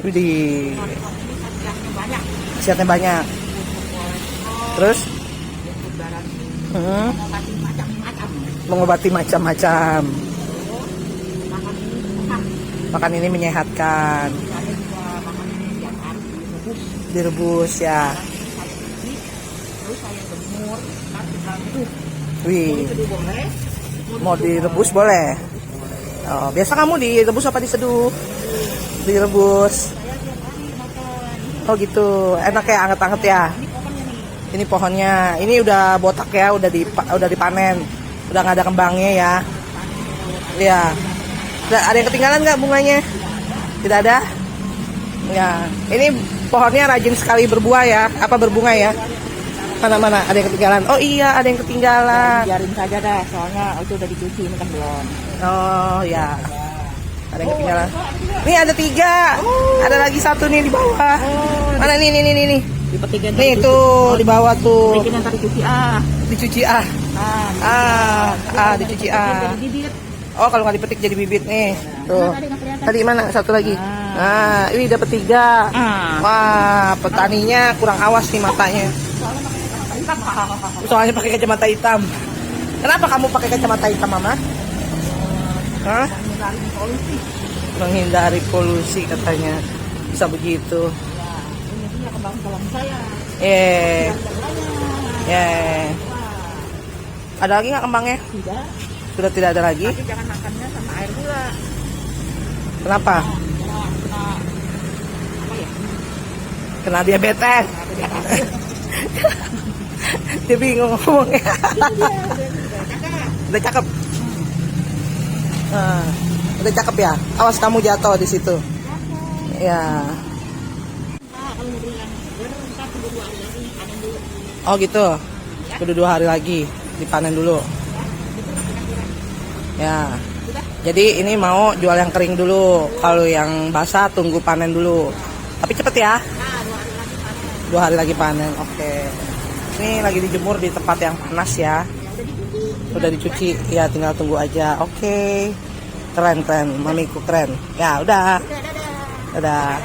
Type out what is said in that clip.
Widih. Khasiatnya banyak. Terus? Mengobati macam-macam. Makan ini menyehatkan. Direbus ya. Wih. Mau direbus boleh. Oh, biasa kamu direbus apa diseduh? Direbus. Oh gitu. Enak ya, anget-anget ya. Ini pohonnya. Ini udah botak ya, udah dipanen. Udah nggak ada kembangnya ya. Iya. Ada yang ketinggalan nggak bunganya? Tidak ada? Ya. Ini pohonnya rajin sekali berbuah ya. Apa berbunga ya? Mana-mana ada yang ketinggalan. Oh iya, ada yang ketinggalan. Biarin saja dah, soalnya itu udah dicuci, ini kan belum. Oh ya. Ada yang ketinggalan. Nih ada 3. Ada lagi 1 nih di bawah. Mana nih. Dipetik yang Nih tuh di bawah tuh. Bikin yang tadi cuci Dicuci dicuci Jadi bibit. Oh, kalau nggak dipetik jadi bibit nih. Tuh. Tadi mana? 1 lagi. Nah, ini dapat 3. Wah, petaninya kurang awas nih matanya. Soalnya pakai kacamata hitam. Kenapa kamu pakai kacamata hitam, Mama? Hah? Menghindari polusi katanya. Bisa begitu. Ini dia kembang kolam saya. Ada lagi nggak kembangnya? Tidak. Sudah tidak ada lagi. Tapi jangan makannya sama air gula. Kenapa? Kena diabetes. Dia bingung ngomongnya. Udah cakep. Udah cakep ya. Awas kamu jatuh di situ. Ya. Oh gitu. Udah 2 hari lagi dipanen dulu. Ya. Jadi ini mau jual yang kering dulu. Kalau yang basah tunggu panen dulu. Tapi cepet ya. 2 hari lagi panen. Oke. Ini lagi dijemur di tempat yang panas ya. Udah dicuci. Ya tinggal tunggu aja. Oke. Keren. Mamiku keren. Ya udah. Dadah.